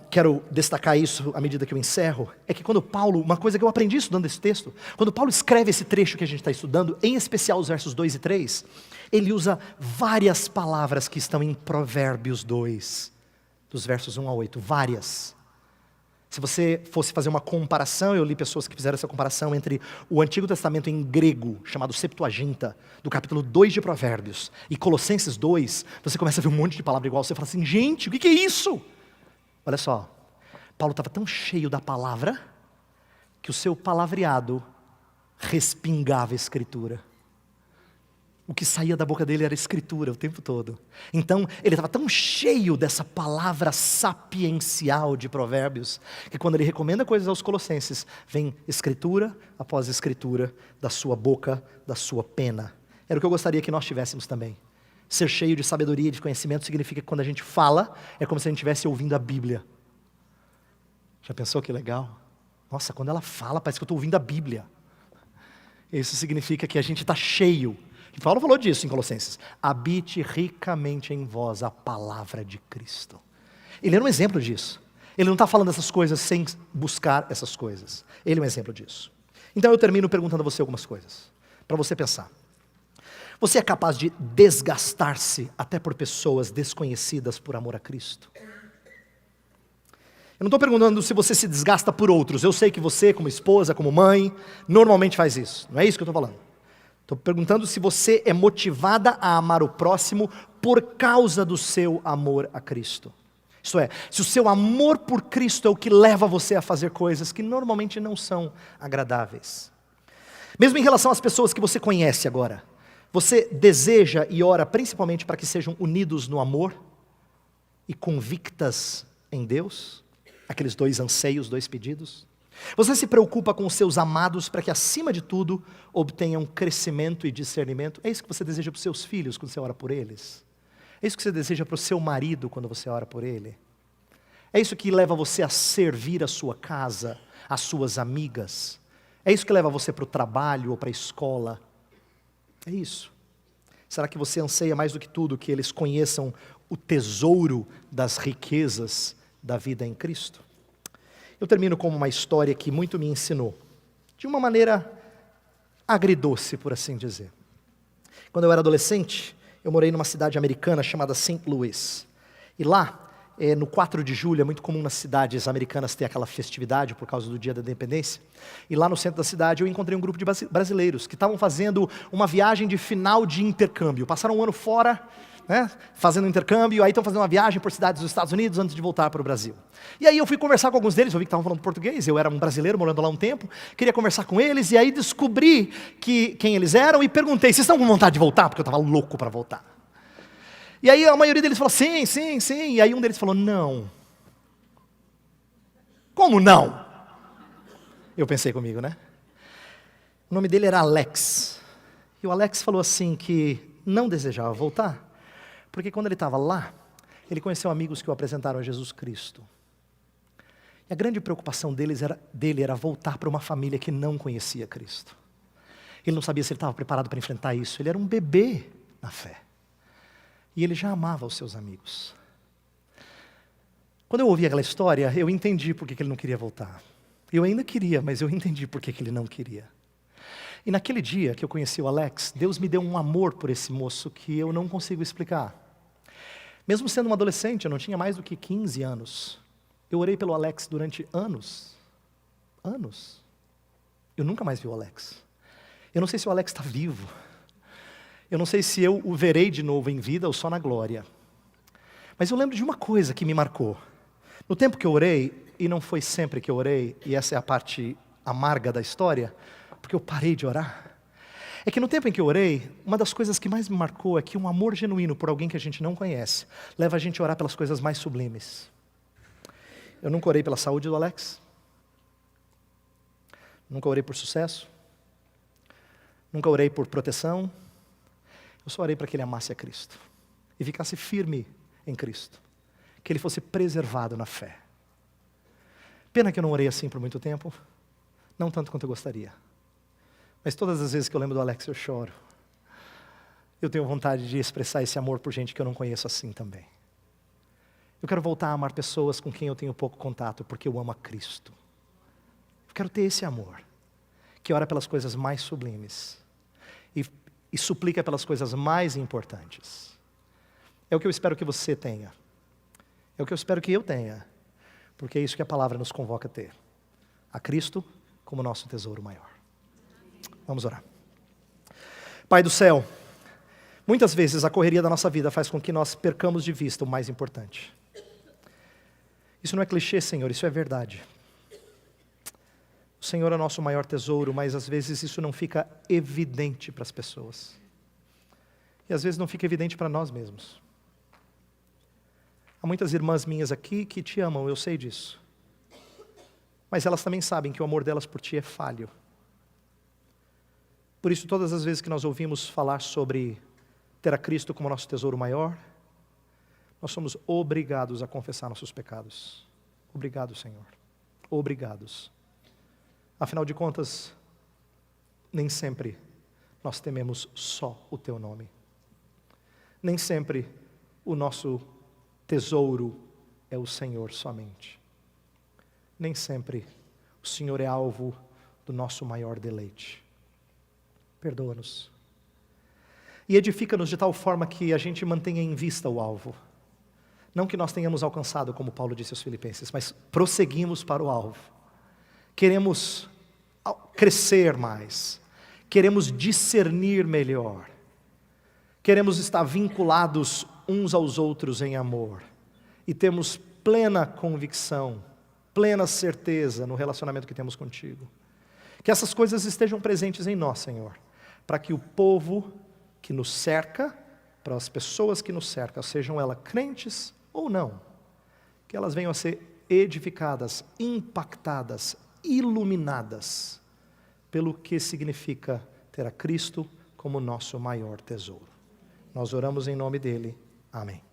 quero destacar isso à medida que eu encerro, é que quando Paulo, uma coisa que eu aprendi estudando esse texto, quando Paulo escreve esse trecho que a gente está estudando, em especial os versos 2 e 3, ele usa várias palavras que estão em Provérbios 2. dos versos 1 a 8, várias. Se você fosse fazer uma comparação, eu li pessoas que fizeram essa comparação entre o Antigo Testamento em grego, chamado Septuaginta, do capítulo 2 de Provérbios, e Colossenses 2, você começa a ver um monte de palavra igual, você fala assim, gente, o que é isso? Olha só, Paulo estava tão cheio da palavra, que o seu palavreado respingava a Escritura. O que saía da boca dele era Escritura o tempo todo. Então, ele estava tão cheio dessa palavra sapiencial de Provérbios, que quando ele recomenda coisas aos Colossenses, vem Escritura após Escritura da sua boca, da sua pena. Era o que eu gostaria que nós tivéssemos também. Ser cheio de sabedoria e de conhecimento significa que quando a gente fala, é como se a gente estivesse ouvindo a Bíblia. Já pensou que legal? Nossa, quando ela fala, parece que eu estou ouvindo a Bíblia. Isso significa que a gente está cheio. E Paulo falou disso em Colossenses. Habite ricamente em vós a palavra de Cristo. Ele era um exemplo disso. Ele não está falando essas coisas sem buscar essas coisas. Ele é um exemplo disso. Então eu termino perguntando a você algumas coisas, para você pensar. Você é capaz de desgastar-se até por pessoas desconhecidas por amor a Cristo? Eu não estou perguntando se você se desgasta por outros. Eu sei que você, como esposa, como mãe, normalmente faz isso. Não é isso que eu estou falando. Estou perguntando se você é motivada a amar o próximo por causa do seu amor a Cristo. Isto é, se o seu amor por Cristo é o que leva você a fazer coisas que normalmente não são agradáveis. Mesmo em relação às pessoas que você conhece agora, você deseja e ora principalmente para que sejam unidos no amor e convictas em Deus? Aqueles dois anseios, dois pedidos? Você se preocupa com os seus amados para que, acima de tudo, obtenham crescimento e discernimento? É isso que você deseja para os seus filhos quando você ora por eles? É isso que você deseja para o seu marido quando você ora por ele? É isso que leva você a servir a sua casa, as suas amigas? É isso que leva você para o trabalho ou para a escola? É isso. Será que você anseia mais do que tudo que eles conheçam o tesouro das riquezas da vida em Cristo? Eu termino com uma história que muito me ensinou, de uma maneira agridoce, por assim dizer. Quando eu era adolescente, eu morei numa cidade americana chamada St. Louis. E lá, no 4 de julho, é muito comum nas cidades americanas ter aquela festividade por causa do Dia da Independência. E lá no centro da cidade eu encontrei um grupo de brasileiros que estavam fazendo uma viagem de final de intercâmbio. Passaram um ano fora, fazendo intercâmbio, aí estão fazendo uma viagem por cidades dos Estados Unidos antes de voltar para o Brasil. E aí eu fui conversar com alguns deles, eu vi que estavam falando português, eu era um brasileiro morando lá um tempo, queria conversar com eles, e aí descobri quem eles eram e perguntei, vocês estão com vontade de voltar? Porque eu estava louco para voltar. E aí a maioria deles falou, sim, sim, sim, e aí um deles falou, não. Como não? Eu pensei comigo, né? O nome dele era Alex, e o Alex falou assim que não desejava voltar, porque quando ele estava lá, ele conheceu amigos que o apresentaram a Jesus Cristo. E a grande preocupação dele era voltar para uma família que não conhecia Cristo. Ele não sabia se ele estava preparado para enfrentar isso. Ele era um bebê na fé. E ele já amava os seus amigos. Quando eu ouvi aquela história, eu entendi por que ele não queria voltar. Eu ainda queria, mas eu entendi por que ele não queria. E naquele dia que eu conheci o Alex, Deus me deu um amor por esse moço que eu não consigo explicar. Mesmo sendo um adolescente, eu não tinha mais do que 15 anos. Eu orei pelo Alex durante anos. Anos. Eu nunca mais vi o Alex. Eu não sei se o Alex está vivo. Eu não sei se eu o verei de novo em vida ou só na glória. Mas eu lembro de uma coisa que me marcou. No tempo que eu orei, e não foi sempre que eu orei, e essa é a parte amarga da história, porque eu parei de orar. É que no tempo em que eu orei, uma das coisas que mais me marcou é que um amor genuíno por alguém que a gente não conhece leva a gente a orar pelas coisas mais sublimes. Eu nunca orei pela saúde do Alex. Nunca orei por sucesso. Nunca orei por proteção. Eu só orei para que ele amasse a Cristo e ficasse firme em Cristo. Que ele fosse preservado na fé. Pena que eu não orei assim por muito tempo. Não tanto quanto eu gostaria. Mas todas as vezes que eu lembro do Alex, eu choro. Eu tenho vontade de expressar esse amor por gente que eu não conheço assim também. Eu quero voltar a amar pessoas com quem eu tenho pouco contato, porque eu amo a Cristo. Eu quero ter esse amor, que ora pelas coisas mais sublimes e suplica pelas coisas mais importantes. É o que eu espero que você tenha. É o que eu espero que eu tenha, porque é isso que a palavra nos convoca a ter. A Cristo como nosso tesouro maior. Vamos orar. Pai do céu, muitas vezes a correria da nossa vida faz com que nós percamos de vista o mais importante. Isso não é clichê, Senhor, isso é verdade. O Senhor é o nosso maior tesouro, mas às vezes isso não fica evidente para as pessoas. E às vezes não fica evidente para nós mesmos. Há muitas irmãs minhas aqui que te amam, eu sei disso. Mas elas também sabem que o amor delas por ti é falho. Por isso, todas as vezes que nós ouvimos falar sobre ter a Cristo como nosso tesouro maior, nós somos obrigados a confessar nossos pecados. Obrigado, Senhor. Obrigados. Afinal de contas, nem sempre nós tememos só o teu nome. Nem sempre o nosso tesouro é o Senhor somente. Nem sempre o Senhor é alvo do nosso maior deleite. Perdoa-nos. E edifica-nos de tal forma que a gente mantenha em vista o alvo. Não que nós tenhamos alcançado, como Paulo disse aos Filipenses, mas prosseguimos para o alvo. Queremos crescer mais. Queremos discernir melhor. Queremos estar vinculados uns aos outros em amor. E temos plena convicção, plena certeza no relacionamento que temos contigo. Que essas coisas estejam presentes em nós, Senhor, para que o povo que nos cerca, para as pessoas que nos cercam, sejam elas crentes ou não, que elas venham a ser edificadas, impactadas, iluminadas pelo que significa ter a Cristo como nosso maior tesouro. Nós oramos em nome dele. Amém.